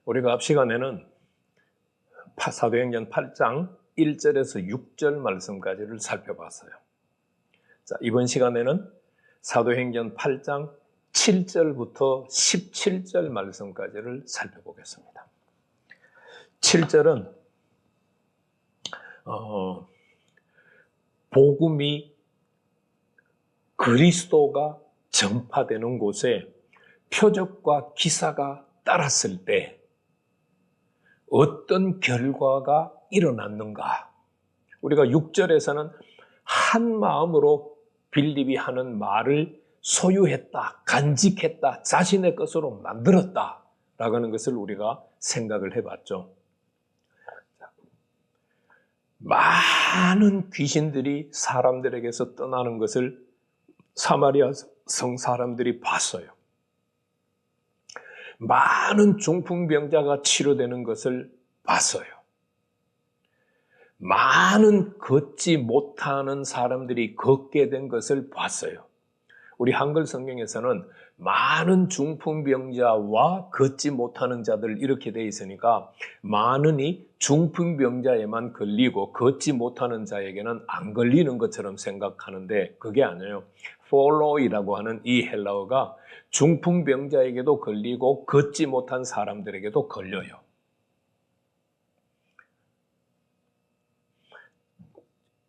우리가 앞 시간에는 사도행전 8장 1절에서 6절 말씀까지를 살펴봤어요. 자, 이번 시간에는 사도행전 8장 7절부터 17절 말씀까지를 살펴보겠습니다. 7절은 복음이 그리스도가 전파되는 곳에 표적과 기사가 따랐을 때 어떤 결과가 일어났는가? 우리가 6절에서는 한 마음으로 빌립이 하는 말을 소유했다, 간직했다, 자신의 것으로 만들었다 라고 하는 것을 우리가 생각을 해봤죠. 많은 귀신들이 사람들에게서 떠나는 것을 사마리아 성 사람들이 봤어요. 많은 중풍병자가 치료되는 것을 봤어요. 많은 걷지 못하는 사람들이 걷게 된 것을 봤어요. 우리 한글 성경에서는 많은 중풍병자와 걷지 못하는 자들 이렇게 되어 있으니까 많은이 중풍병자에만 걸리고 걷지 못하는 자에게는 안 걸리는 것처럼 생각하는데 그게 아니에요. follow이라고 하는 이 헬라어가 중풍병자에게도 걸리고 걷지 못한 사람들에게도 걸려요.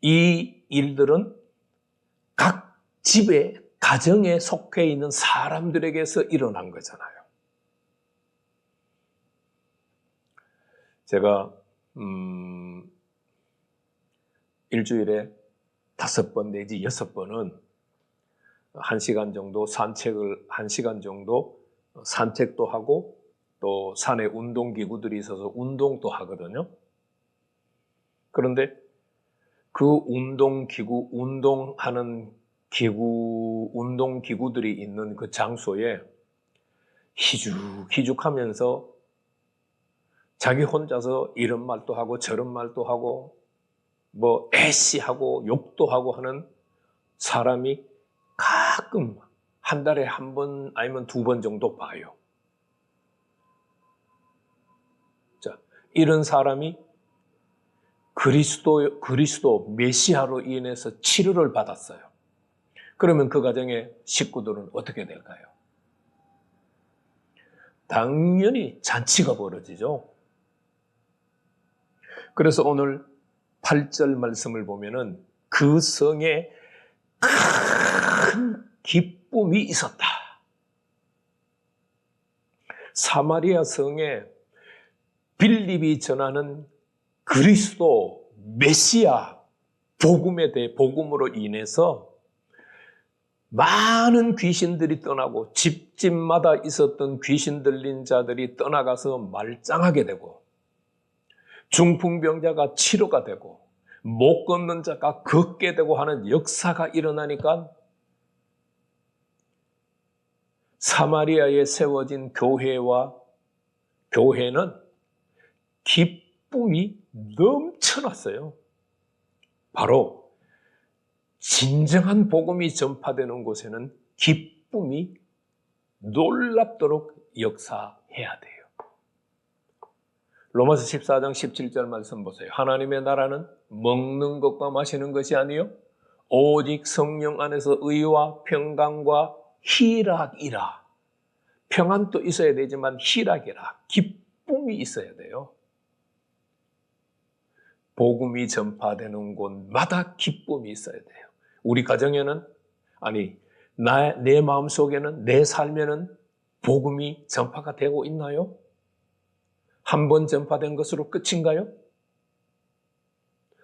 이 일들은 각 집에 가정에 속해 있는 사람들에게서 일어난 거잖아요. 제가 일주일에 5번 내지 6번은 1시간 정도 산책도 하고 또 산에 운동기구들이 있어서 운동도 하거든요. 그런데 그 운동하는 운동기구들이 있는 그 장소에 희죽희죽하면서 자기 혼자서 이런 말도 하고 저런 말도 하고 뭐 애씨하고 욕도 하고 하는 사람이 가끔 한 달에 한 번 아니면 2번 정도 봐요. 자, 이런 사람이 그리스도 메시아로 인해서 치료를 받았어요. 그러면 그 가정의 식구들은 어떻게 될까요? 당연히 잔치가 벌어지죠. 그래서 오늘 8절 말씀을 보면은 그 성에 큰 기쁨이 있었다. 사마리아 성에 빌립이 전하는 그리스도 메시아 복음으로 인해서 많은 귀신들이 떠나고 집집마다 있었던 귀신 들린 자들이 떠나가서 말짱하게 되고 중풍병자가 치료가 되고 못 걷는 자가 걷게 되고 하는 역사가 일어나니까 사마리아에 세워진 교회는 기쁨이 넘쳐났어요. 바로 진정한 복음이 전파되는 곳에는 기쁨이 놀랍도록 역사해야 돼요. 로마서 14장 17절 말씀 보세요. 하나님의 나라는 먹는 것과 마시는 것이 아니요 오직 성령 안에서 의와 평강과 희락이라. 평안도 있어야 되지만 희락이라. 기쁨이 있어야 돼요. 복음이 전파되는 곳마다 기쁨이 있어야 돼요. 우리 가정에는 내 마음속에는 내 삶에는 복음이 전파가 되고 있나요? 한 번 전파된 것으로 끝인가요?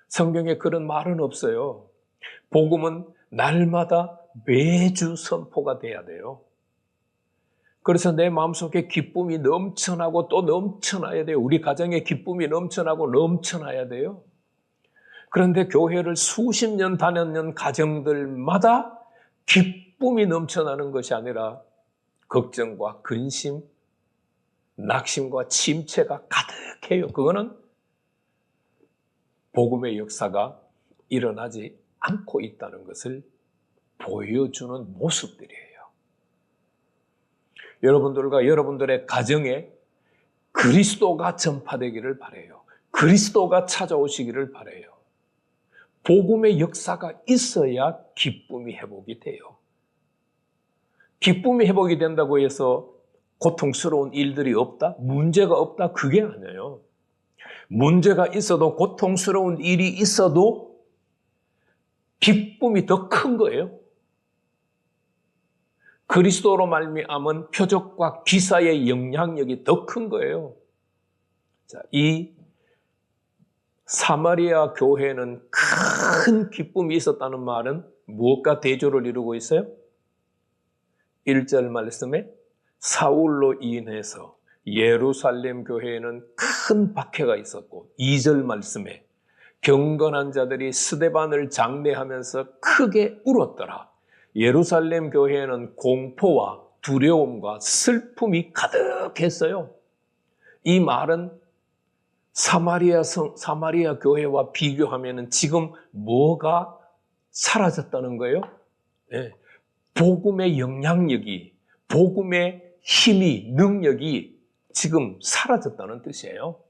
성경에 그런 말은 없어요. 복음은 날마다 매주 선포가 돼야 돼요. 그래서 내 마음속에 기쁨이 넘쳐나고 또 넘쳐나야 돼요. 우리 가정에 기쁨이 넘쳐나고 넘쳐나야 돼요. 그런데 교회를 수십 년 다녔는 가정들마다 기쁨이 넘쳐나는 것이 아니라 걱정과 근심, 낙심과 침체가 가득해요. 그거는 복음의 역사가 일어나지 않고 있다는 것을 보여주는 모습들이에요. 여러분들과 여러분들의 가정에 그리스도가 전파되기를 바라요. 그리스도가 찾아오시기를 바라요. 복음의 역사가 있어야 기쁨이 회복이 돼요. 기쁨이 회복이 된다고 해서 고통스러운 일들이 없다? 문제가 없다? 그게 아니에요. 문제가 있어도 고통스러운 일이 있어도 기쁨이 더 큰 거예요. 그리스도로 말미암은 표적과 기사의 영향력이 더 큰 거예요. 자, 이 사마리아 교회는 큰 기쁨이 있었다는 말은 무엇과 대조를 이루고 있어요? 1절 말씀에 사울로 인해서 예루살렘 교회에는 큰 박해가 있었고 2절 말씀에 경건한 자들이 스데반을 장례하면서 크게 울었더라. 예루살렘 교회에는 공포와 두려움과 슬픔이 가득했어요. 이 말은 사마리아 교회와 비교하면 지금 뭐가 사라졌다는 거예요? 네. 복음의 영향력이, 복음의 힘이, 능력이 지금 사라졌다는 뜻이에요.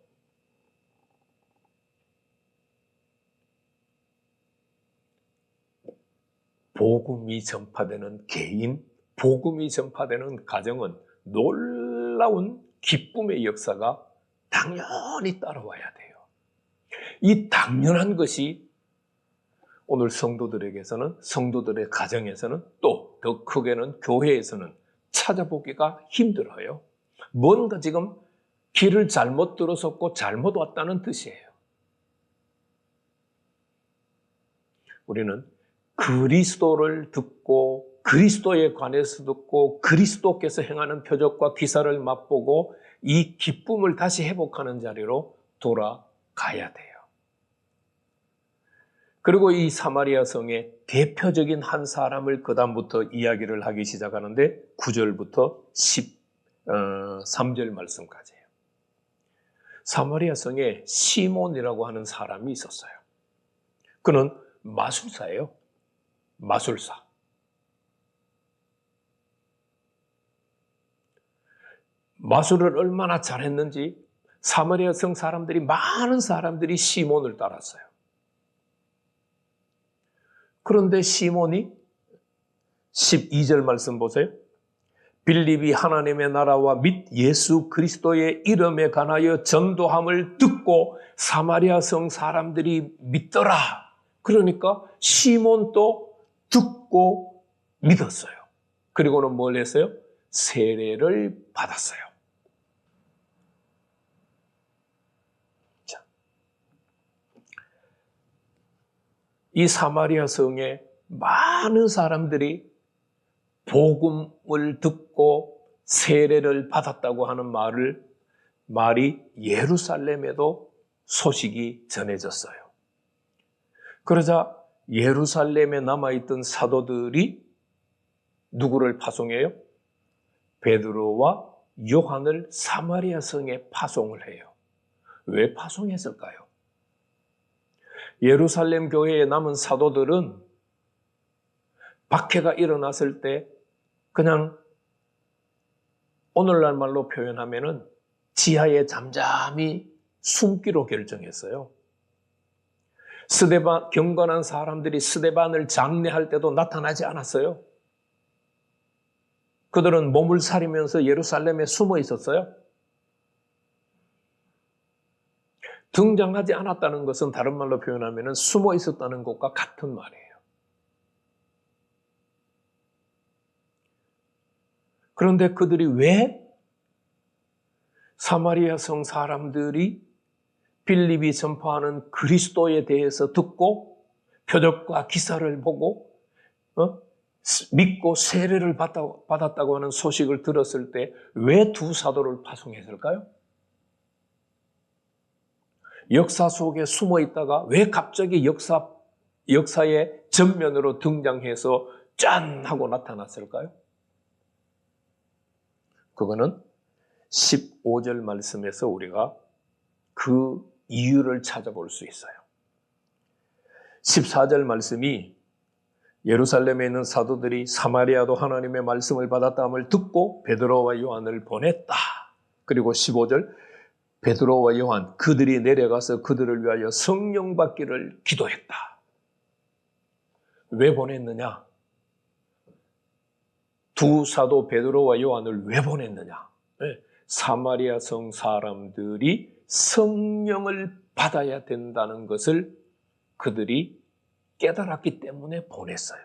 복음이 전파되는 개인, 복음이 전파되는 가정은 놀라운 기쁨의 역사가 당연히 따라와야 돼요. 이 당연한 것이 오늘 성도들에게서는, 성도들의 가정에서는 또 더 크게는 교회에서는 찾아보기가 힘들어요. 뭔가 지금 길을 잘못 들어섰고 잘못 왔다는 뜻이에요. 우리는 그리스도를 듣고 그리스도에 관해서 듣고 그리스도께서 행하는 표적과 기사를 맛보고 이 기쁨을 다시 회복하는 자리로 돌아가야 돼요. 그리고 이 사마리아 성의 대표적인 한 사람을 그 다음부터 이야기를 하기 시작하는데 9절부터 13절 말씀까지예요. 사마리아 성에 시몬이라고 하는 사람이 있었어요. 그는 마술사예요. 마술사. 마술을 얼마나 잘했는지 사마리아 성 사람들이, 많은 사람들이 시몬을 따랐어요. 그런데 시몬이 12절 말씀 보세요. 빌립이 하나님의 나라와 및 예수 그리스도의 이름에 관하여 전도함을 듣고 사마리아 성 사람들이 믿더라. 그러니까 시몬도 듣고 믿었어요. 그리고는 뭘 했어요? 세례를 받았어요. 자, 이 사마리아 성에 많은 사람들이 복음을 듣고 세례를 받았다고 하는 말이 예루살렘에도 소식이 전해졌어요. 그러자 예루살렘에 남아있던 사도들이 누구를 파송해요? 베드로와 요한을 사마리아 성에 파송을 해요. 왜 파송했을까요? 예루살렘 교회에 남은 사도들은 박해가 일어났을 때 그냥 오늘날 말로 표현하면은 지하에 잠잠히 숨기로 결정했어요. 스데반, 경건한 사람들이 스데반을 장례할 때도 나타나지 않았어요. 그들은 몸을 사리면서 예루살렘에 숨어 있었어요. 등장하지 않았다는 것은 다른 말로 표현하면 숨어 있었다는 것과 같은 말이에요. 그런데 그들이 왜 사마리아 성 사람들이 빌립이 전파하는 그리스도에 대해서 듣고 표적과 기사를 보고 믿고 세례를 받았다고 하는 소식을 들었을 때 왜 두 사도를 파송했을까요? 역사 속에 숨어 있다가 왜 갑자기 역사의 전면으로 등장해서 짠 하고 나타났을까요? 그거는 15절 말씀에서 우리가 그 이유를 찾아볼 수 있어요. 14절 말씀이 예루살렘에 있는 사도들이 사마리아도 하나님의 말씀을 받았다함을 듣고 베드로와 요한을 보냈다. 그리고 15절 베드로와 요한 그들이 내려가서 그들을 위하여 성령 받기를 기도했다. 왜 보냈느냐? 두 사도 베드로와 요한을 왜 보냈느냐? 네. 사마리아 성 사람들이 성령을 받아야 된다는 것을 그들이 깨달았기 때문에 보냈어요.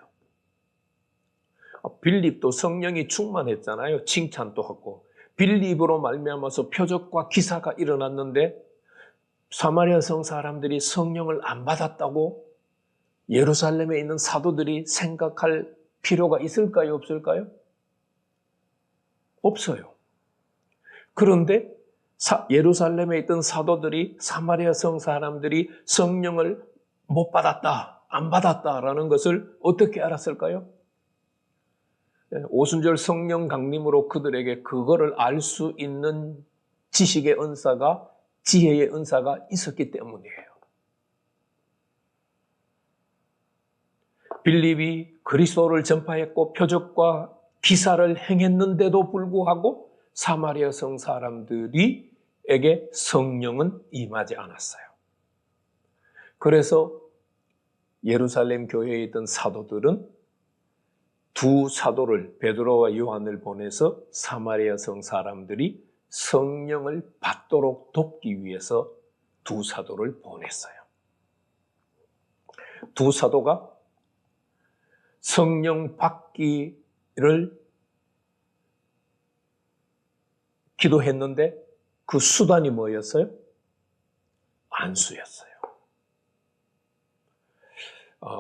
빌립도 성령이 충만했잖아요. 칭찬도 하고. 빌립으로 말미암아서 표적과 기사가 일어났는데 사마리아 성 사람들이 성령을 안 받았다고 예루살렘에 있는 사도들이 생각할 필요가 있을까요? 없을까요? 없어요. 그런데 예루살렘에 있던 사도들이 사마리아 성 사람들이 성령을 못 받았다, 안 받았다라는 것을 어떻게 알았을까요? 오순절 성령 강림으로 그들에게 그거를 알 수 있는 지식의 은사가, 지혜의 은사가 있었기 때문이에요. 빌립이 그리스도를 전파했고 표적과 기사를 행했는데도 불구하고 사마리아 성 사람들에게 성령은 임하지 않았어요. 그래서 예루살렘 교회에 있던 사도들은 두 사도를 베드로와 요한을 보내서 사마리아 성 사람들이 성령을 받도록 돕기 위해서 두 사도를 보냈어요. 두 사도가 성령 받기를 기도했는데 그 수단이 뭐였어요? 안수였어요.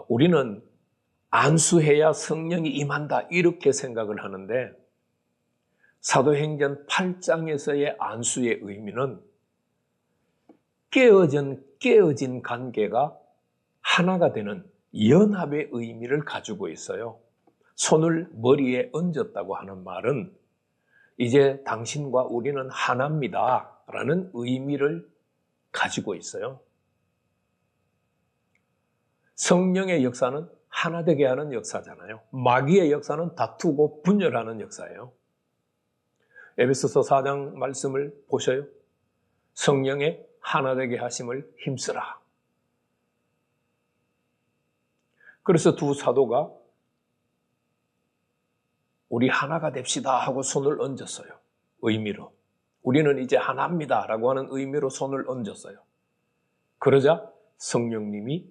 우리는 안수해야 성령이 임한다 이렇게 생각을 하는데 사도행전 8장에서의 안수의 의미는 깨어진 관계가 하나가 되는 연합의 의미를 가지고 있어요. 손을 머리에 얹었다고 하는 말은 이제 당신과 우리는 하나입니다 라는 의미를 가지고 있어요. 성령의 역사는 하나 되게 하는 역사잖아요. 마귀의 역사는 다투고 분열하는 역사예요. 에베소서 4장 말씀을 보셔요. 성령의 하나 되게 하심을 힘쓰라. 그래서 두 사도가 우리 하나가 됩시다 하고 손을 얹었어요. 의미로. 우리는 이제 하나입니다 라고 하는 의미로 손을 얹었어요. 그러자 성령님이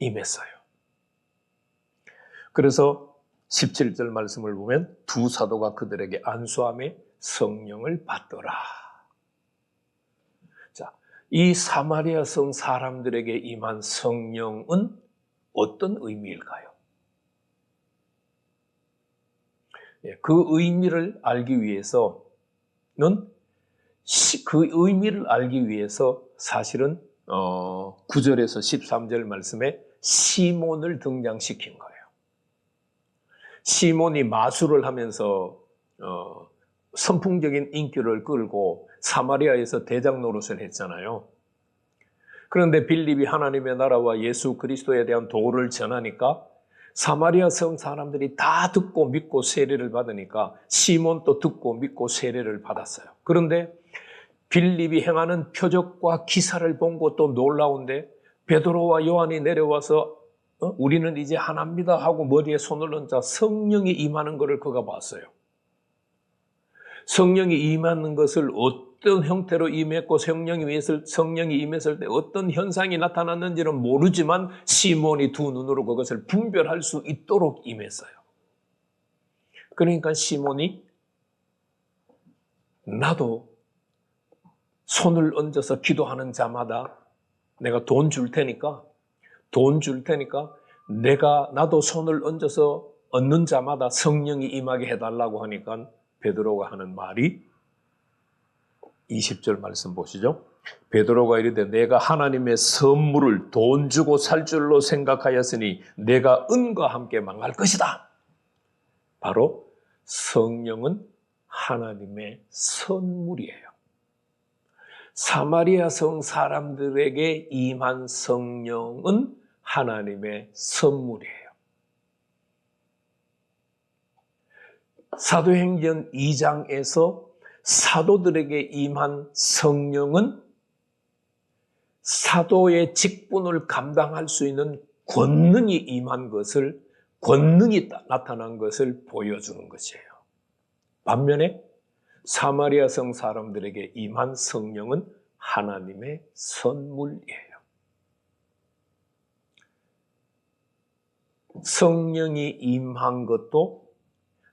임했어요. 그래서 17절 말씀을 보면 두 사도가 그들에게 안수함에 성령을 받더라. 자, 이 사마리아 성 사람들에게 임한 성령은 어떤 의미일까요? 그 의미를 알기 위해서는 사실은 9절에서 13절 말씀에 시몬을 등장시킨 거예요. 시몬이 마술을 하면서 선풍적인 인기를 끌고 사마리아에서 대장 노릇을 했잖아요. 그런데 빌립이 하나님의 나라와 예수 그리스도에 대한 도를 전하니까 사마리아 성 사람들이 다 듣고 믿고 세례를 받으니까 시몬도 듣고 믿고 세례를 받았어요. 그런데 빌립이 행하는 표적과 기사를 본 것도 놀라운데 베드로와 요한이 내려와서 우리는 이제 하나입니다 하고 머리에 손을 얹자 성령이 임하는 것을 그가 봤어요. 성령이 임하는 것을 어떤 형태로 임했고 성령이 임했을 때 어떤 현상이 나타났는지는 모르지만 시몬이 두 눈으로 그것을 분별할 수 있도록 임했어요. 그러니까 시몬이 나도 손을 얹어서 기도하는 자마다 내가 돈 줄 테니까 나도 손을 얹어서 얻는 자마다 성령이 임하게 해달라고 하니까 베드로가 하는 말이 20절 말씀 보시죠. 베드로가 이르되 내가 하나님의 선물을 돈 주고 살 줄로 생각하였으니 내가 은과 함께 망할 것이다. 바로 성령은 하나님의 선물이에요. 사마리아 성 사람들에게 임한 성령은 하나님의 선물이에요. 사도행전 2장에서 사도들에게 임한 성령은 사도의 직분을 감당할 수 있는 권능이 임한 것을, 권능이 나타난 것을 보여주는 것이에요. 반면에 사마리아 성 사람들에게 임한 성령은 하나님의 선물이에요. 성령이 임한 것도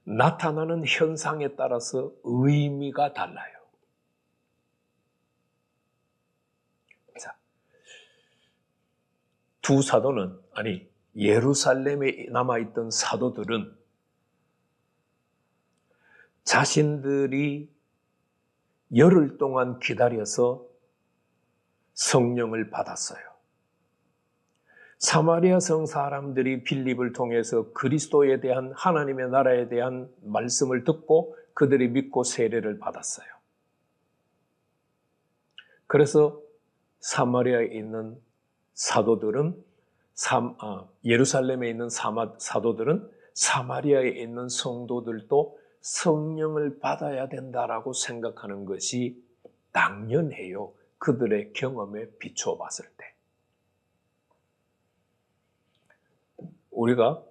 나타나는 현상에 따라서 의미가 달라요. 자, 두 사도는, 아니, 예루살렘에 남아있던 사도들은 자신들이 열흘 동안 기다려서 성령을 받았어요. 사마리아 성 사람들이 빌립을 통해서 그리스도에 대한, 하나님의 나라에 대한 말씀을 듣고 그들이 믿고 세례를 받았어요. 그래서 사마리아에 있는 사도들은, 예루살렘에 있는 사도들은 사마리아에 있는 성도들도 성령을 받아야 된다라고 생각하는 것이 당연해요. 그들의 경험에 비추어 봤을 때. 우리가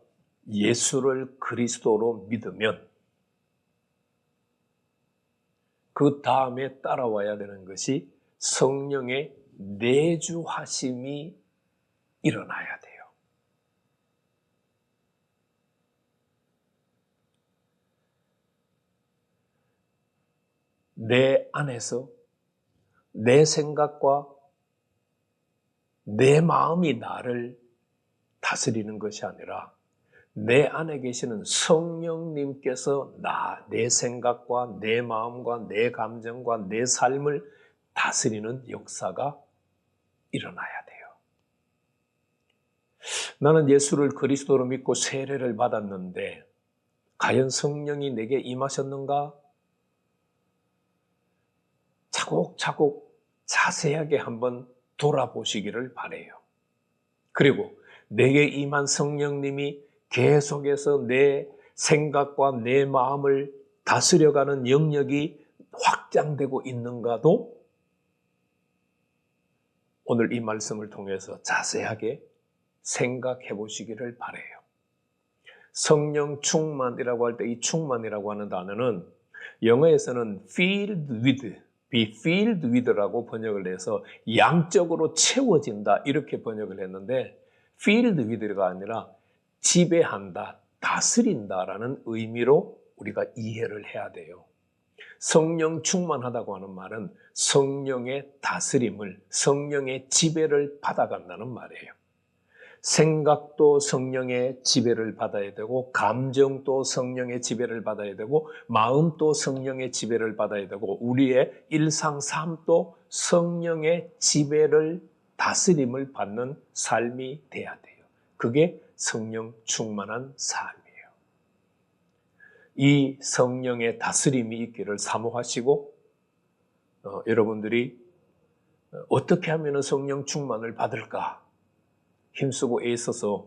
예수를 그리스도로 믿으면 그 다음에 따라와야 되는 것이 성령의 내주하심이 일어나야 돼요. 내 안에서 내 생각과 내 마음이 나를 다스리는 것이 아니라 내 안에 계시는 성령님께서 내 생각과 내 마음과 내 감정과 내 삶을 다스리는 역사가 일어나야 돼요. 나는 예수를 그리스도로 믿고 세례를 받았는데 과연 성령이 내게 임하셨는가? 차곡차곡 자세하게 한번 돌아보시기를 바라요. 그리고 내게 임한 성령님이 계속해서 내 생각과 내 마음을 다스려가는 영역이 확장되고 있는가도 오늘 이 말씀을 통해서 자세하게 생각해 보시기를 바라요. 성령 충만이라고 할 때 이 충만이라고 하는 단어는 영어에서는 filled with, be filled with라고 번역을 해서 양적으로 채워진다 이렇게 번역을 했는데 filled with가 아니라 지배한다, 다스린다라는 의미로 우리가 이해를 해야 돼요. 성령 충만하다고 하는 말은 성령의 다스림을, 성령의 지배를 받아간다는 말이에요. 생각도 성령의 지배를 받아야 되고, 감정도 성령의 지배를 받아야 되고, 마음도 성령의 지배를 받아야 되고, 우리의 일상 삶도 성령의 지배를, 다스림을 받는 삶이 돼야 돼요. 그게 성령 충만한 삶이에요. 이 성령의 다스림이 있기를 사모하시고, 여러분들이 어떻게 하면 성령 충만을 받을까? 힘쓰고 애써서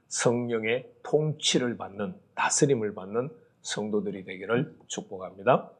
성령의 통치를 받는, 다스림을 받는 성도들이 되기를 축복합니다.